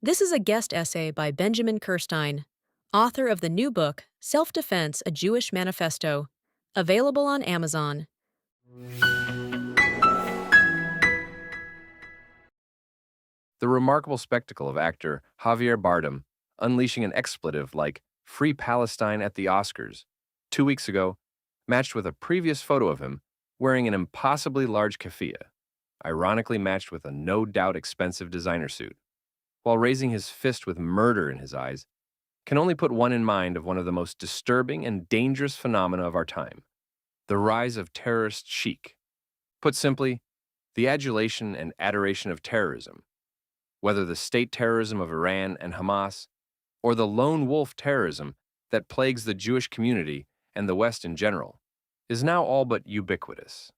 This is a guest essay by Benjamin Kirstein, author of the new book, Self-Defense, A Jewish Manifesto, available on Amazon. The remarkable spectacle of actor Javier Bardem unleashing an expletive like Free Palestine at the Oscars 2 weeks ago matched with a previous photo of him wearing an impossibly large keffiyeh, ironically matched with a no doubt expensive designer suit, while raising his fist with murder in his eyes, can only put one in mind of one of the most disturbing and dangerous phenomena of our time, the rise of terrorist chic. Put simply, the adulation and adoration of terrorism, whether the state terrorism of Iran and Hamas, or the lone wolf terrorism that plagues the Jewish community and the West in general, is now all but ubiquitous.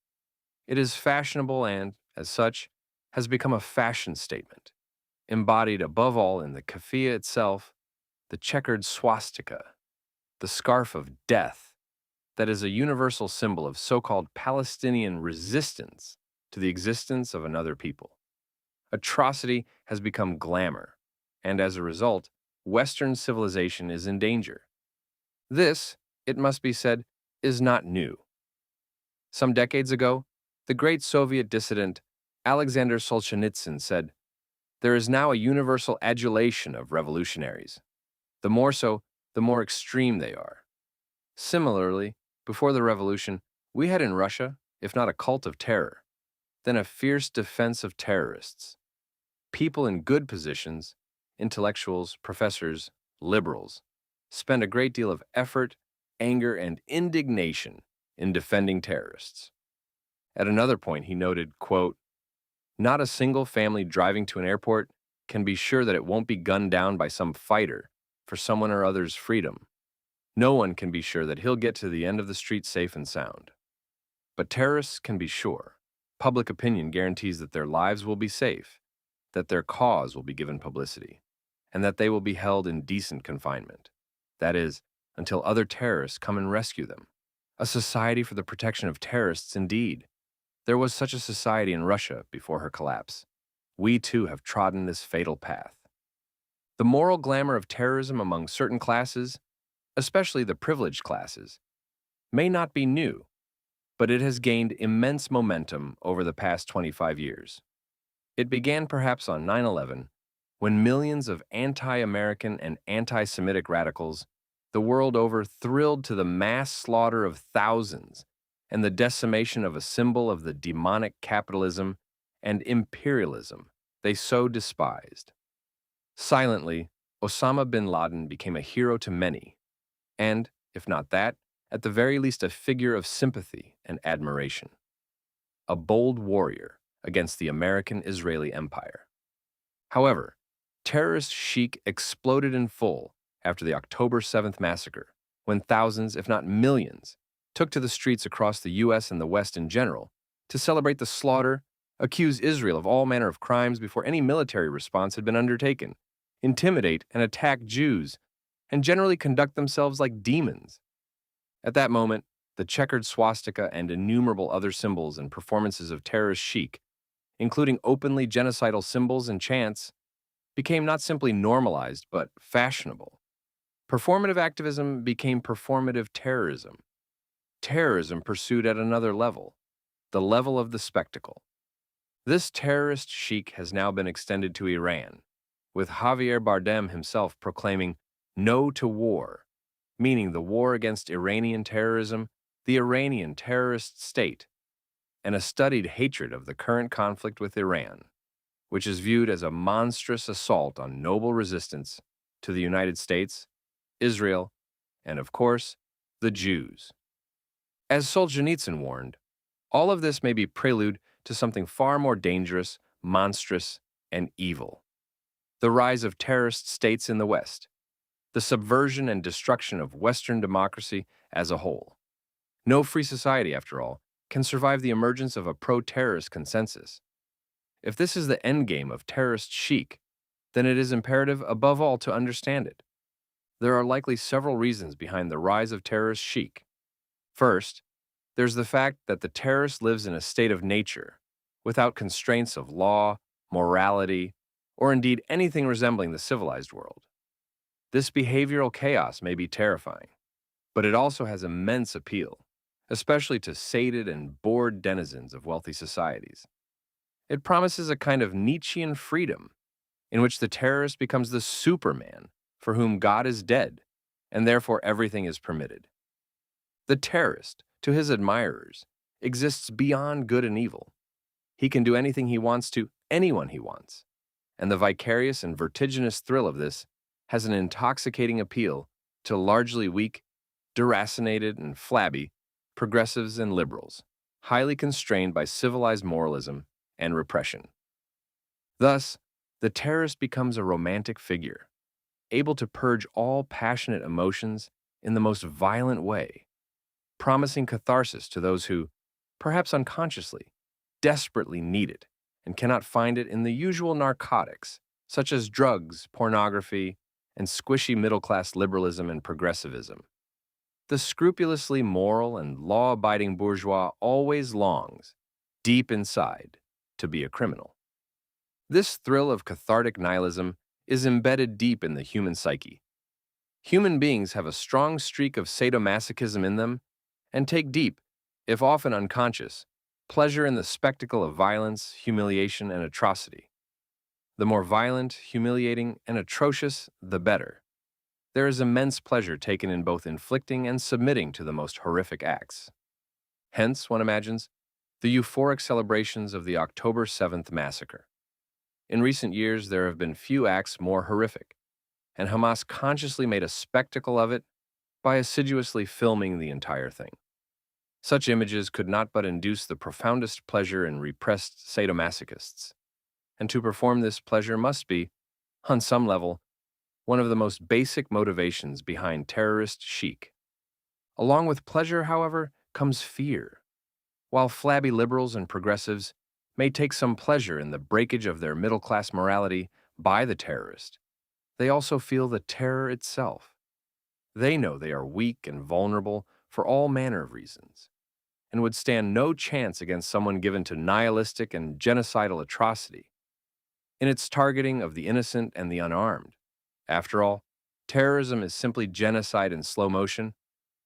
It is fashionable and, as such, has become a fashion statement, embodied above all in the keffiyeh itself, the checkered swastika, the scarf of death that is a universal symbol of so-called Palestinian resistance to the existence of another people. Atrocity has become glamour, and as a result, Western civilization is in danger. This, it must be said, is not new. Some decades ago, the great Soviet dissident Alexander Solzhenitsyn said, "There is now a universal adulation of revolutionaries. The more so, the more extreme they are." Similarly, before the revolution, we had in Russia, if not a cult of terror, then a fierce defense of terrorists. People in good positions, intellectuals, professors, liberals, spend a great deal of effort, anger, and indignation in defending terrorists. At another point, he noted, quote, "Not a single family driving to an airport can be sure that it won't be gunned down by some fighter for someone or other's freedom. No one can be sure that he'll get to the end of the street safe and sound. But terrorists can be sure. Public opinion guarantees that their lives will be safe, that their cause will be given publicity, and that they will be held in decent confinement. That is, until other terrorists come and rescue them. A society for the protection of terrorists, indeed. There was such a society in Russia before her collapse. We too have trodden this fatal path." The moral glamour of terrorism among certain classes, especially the privileged classes, may not be new, but it has gained immense momentum over the past 25 years. It began perhaps on 9/11, when millions of anti-American and anti-Semitic radicals the world over thrilled to the mass slaughter of thousands and the decimation of a symbol of the demonic capitalism and imperialism they so despised. Silently, Osama bin Laden became a hero to many, and, if not that, at the very least a figure of sympathy and admiration. A bold warrior against the American-Israeli empire. However, terrorist chic exploded in full after the October 7th massacre, when thousands, if not millions, took to the streets across the U.S. and the West in general to celebrate the slaughter, accuse Israel of all manner of crimes before any military response had been undertaken, intimidate and attack Jews, and generally conduct themselves like demons. At that moment, the checkered swastika and innumerable other symbols and performances of terrorist chic, including openly genocidal symbols and chants, became not simply normalized but fashionable. Performative activism became performative terrorism. Terrorism pursued at another level, the level of the spectacle. This terrorist chic has now been extended to Iran, with Javier Bardem himself proclaiming "no to war," meaning the war against Iranian terrorism, the Iranian terrorist state, and a studied hatred of the current conflict with Iran, which is viewed as a monstrous assault on noble resistance to the United States, Israel, and, of course, the Jews. As Solzhenitsyn warned, all of this may be prelude to something far more dangerous, monstrous, and evil. The rise of terrorist states in the West, the subversion and destruction of Western democracy as a whole. No free society, after all, can survive the emergence of a pro-terrorist consensus. If this is the endgame of terrorist chic, then it is imperative above all to understand it. There are likely several reasons behind the rise of terrorist chic. First, there's the fact that the terrorist lives in a state of nature, without constraints of law, morality, or indeed anything resembling the civilized world. This behavioral chaos may be terrifying, but it also has immense appeal, especially to sated and bored denizens of wealthy societies. It promises a kind of Nietzschean freedom in which the terrorist becomes the Superman for whom God is dead, and therefore everything is permitted. The terrorist, to his admirers, exists beyond good and evil. He can do anything he wants to anyone he wants, and the vicarious and vertiginous thrill of this has an intoxicating appeal to largely weak, deracinated, and flabby progressives and liberals, highly constrained by civilized moralism and repression. Thus, the terrorist becomes a romantic figure, able to purge all passionate emotions in the most violent way, promising catharsis to those who, perhaps unconsciously, desperately need it and cannot find it in the usual narcotics, such as drugs, pornography, and squishy middle-class liberalism and progressivism. The scrupulously moral and law-abiding bourgeois always longs, deep inside, to be a criminal. This thrill of cathartic nihilism is embedded deep in the human psyche. Human beings have a strong streak of sadomasochism in them and take deep, if often unconscious, pleasure in the spectacle of violence, humiliation, and atrocity. The more violent, humiliating, and atrocious, the better. There is immense pleasure taken in both inflicting and submitting to the most horrific acts. Hence, one imagines, the euphoric celebrations of the October 7th massacre. In recent years, there have been few acts more horrific, and Hamas consciously made a spectacle of it by assiduously filming the entire thing. Such images could not but induce the profoundest pleasure in repressed sadomasochists, and to perform this pleasure must be, on some level, one of the most basic motivations behind terrorist chic. Along with pleasure, however, comes fear. While flabby liberals and progressives may take some pleasure in the breakage of their middle-class morality by the terrorist, they also feel the terror itself. They know they are weak and vulnerable for all manner of reasons, and would stand no chance against someone given to nihilistic and genocidal atrocity in its targeting of the innocent and the unarmed. After all, terrorism is simply genocide in slow motion,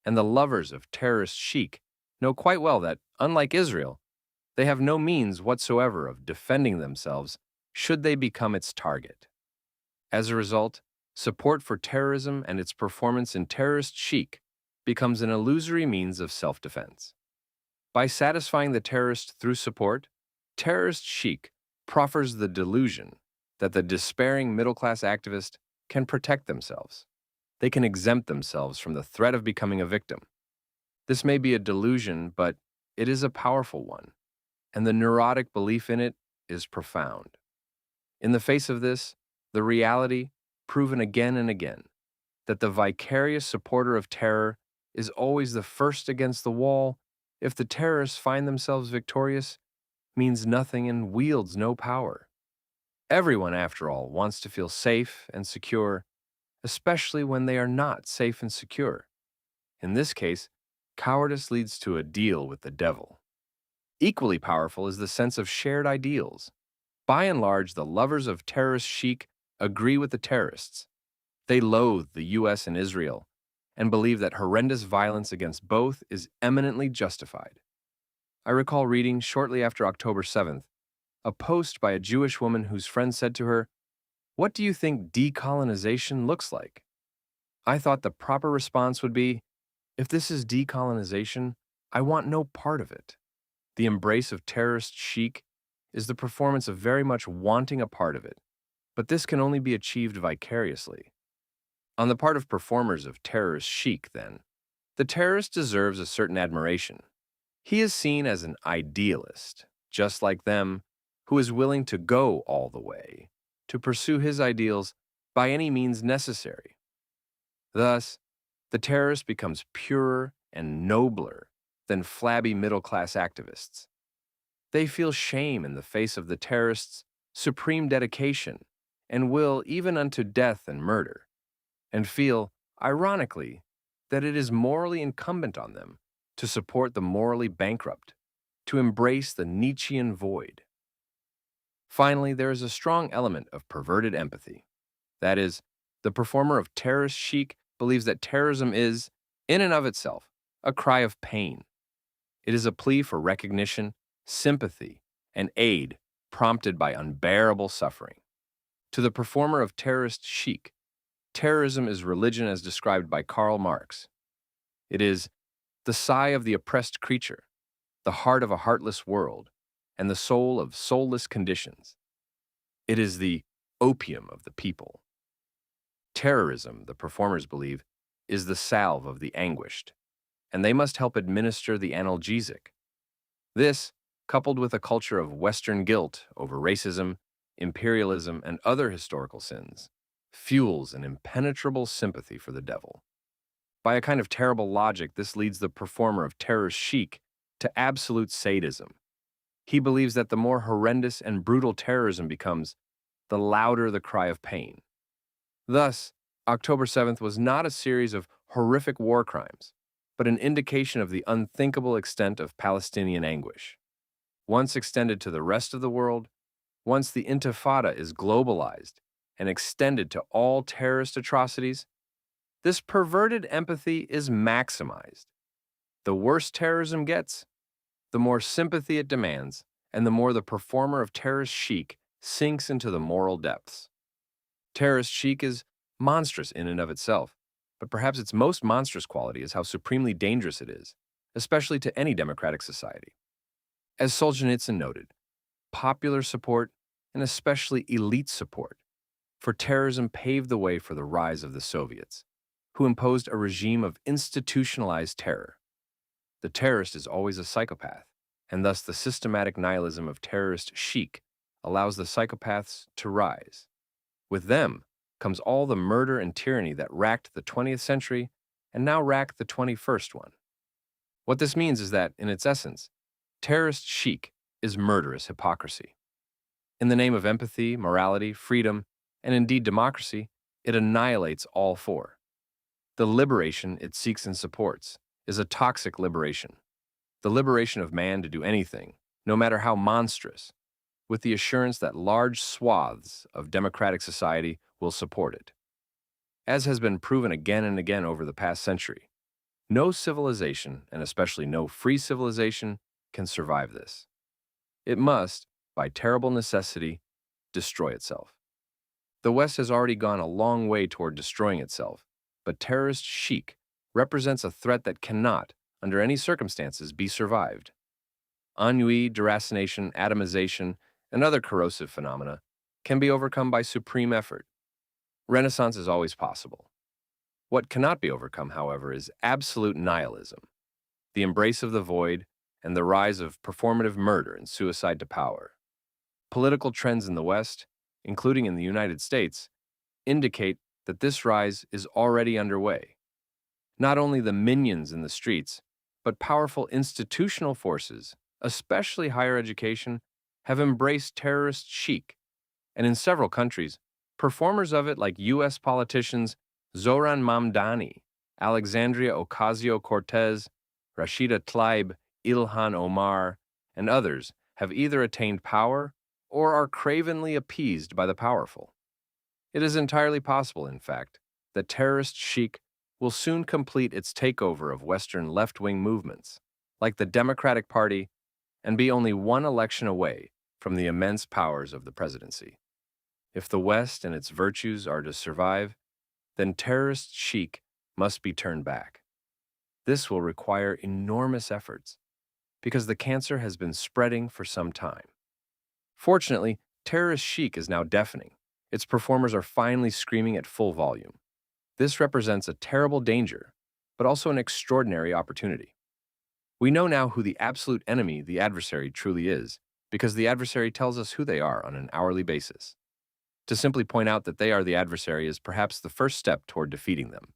and the lovers of terrorist chic know quite well that, unlike Israel, they have no means whatsoever of defending themselves should they become its target. As a result, support for terrorism and its performance in terrorist chic becomes an illusory means of self-defense. By satisfying the terrorist through support, terrorist chic proffers the delusion that the despairing middle-class activist can protect themselves. They can exempt themselves from the threat of becoming a victim. This may be a delusion, but it is a powerful one, and the neurotic belief in it is profound. In the face of this, the reality, proven again and again, that the vicarious supporter of terror is always the first against the wall if the terrorists find themselves victorious, means nothing and wields no power. Everyone, after all, wants to feel safe and secure, especially when they are not safe and secure. In this case, cowardice leads to a deal with the devil. Equally powerful is the sense of shared ideals. By and large, the lovers of terrorist chic agree with the terrorists. They loathe the U.S. and Israel and believe that horrendous violence against both is eminently justified. I recall reading, shortly after October 7th, a post by a Jewish woman whose friend said to her, "What do you think decolonization looks like?" I thought the proper response would be, if this is decolonization, I want no part of it. The embrace of terrorist chic is the performance of very much wanting a part of it, but this can only be achieved vicariously. On the part of performers of terrorist chic, then, the terrorist deserves a certain admiration. He is seen as an idealist, just like them, who is willing to go all the way, to pursue his ideals by any means necessary. Thus, the terrorist becomes purer and nobler than flabby middle-class activists. They feel shame in the face of the terrorist's supreme dedication and will even unto death and murder, and feel, ironically, that it is morally incumbent on them to support the morally bankrupt, to embrace the Nietzschean void. Finally, there is a strong element of perverted empathy. That is, the performer of terrorist chic believes that terrorism is, in and of itself, a cry of pain. It is a plea for recognition, sympathy, and aid prompted by unbearable suffering. To the performer of terrorist chic, terrorism is religion as described by Karl Marx. It is the sigh of the oppressed creature, the heart of a heartless world, and the soul of soulless conditions. It is the opium of the people. Terrorism, the performers believe, is the salve of the anguished, and they must help administer the analgesic. This, coupled with a culture of Western guilt over racism, imperialism, and other historical sins, fuels an impenetrable sympathy for the devil. By a kind of terrible logic, this leads the performer of terror chic to absolute sadism. He believes that the more horrendous and brutal terrorism becomes, the louder the cry of pain. Thus, October 7th was not a series of horrific war crimes, but an indication of the unthinkable extent of Palestinian anguish. Once extended to the rest of the world, once the Intifada is globalized and extended to all terrorist atrocities, this perverted empathy is maximized. The worse terrorism gets, the more sympathy it demands, and the more the performer of terrorist chic sinks into the moral depths. Terrorist chic is monstrous in and of itself, but perhaps its most monstrous quality is how supremely dangerous it is, especially to any democratic society. As Solzhenitsyn noted, popular support, and especially elite support, for terrorism paved the way for the rise of the Soviets, who imposed a regime of institutionalized terror. The terrorist is always a psychopath, and thus the systematic nihilism of terrorist chic allows the psychopaths to rise. With them comes all the murder and tyranny that racked the 20th century and now rack the 21st one. What this means is that, in its essence, terrorist chic is murderous hypocrisy. In the name of empathy, morality, freedom, and indeed democracy, it annihilates all four. The liberation it seeks and supports is a toxic liberation, the liberation of man to do anything, no matter how monstrous, with the assurance that large swaths of democratic society will support it. As has been proven again and again over the past century, no civilization, and especially no free civilization, can survive this. It must, by terrible necessity, destroy itself. The West has already gone a long way toward destroying itself, but terrorist chic represents a threat that cannot, under any circumstances, be survived. Ennui, deracination, atomization, and other corrosive phenomena can be overcome by supreme effort. Renaissance is always possible. What cannot be overcome, however, is absolute nihilism, the embrace of the void, and the rise of performative murder and suicide to power. Political trends in the West, including in the United States, indicate that this rise is already underway. Not only the minions in the streets, but powerful institutional forces, especially higher education, have embraced terrorist chic, and in several countries, performers of it like U.S. politicians Zoran Mamdani, Alexandria Ocasio-Cortez, Rashida Tlaib, Ilhan Omar, and others have either attained power or are cravenly appeased by the powerful. It is entirely possible, in fact, that terrorist chic will soon complete its takeover of Western left-wing movements, like the Democratic Party, and be only one election away from the immense powers of the presidency. If the West and its virtues are to survive, then terrorist chic must be turned back. This will require enormous efforts, because the cancer has been spreading for some time. Fortunately, terrorist chic is now deafening. Its performers are finally screaming at full volume. This represents a terrible danger, but also an extraordinary opportunity. We know now who the absolute enemy, the adversary, truly is, because the adversary tells us who they are on an hourly basis. To simply point out that they are the adversary is perhaps the first step toward defeating them.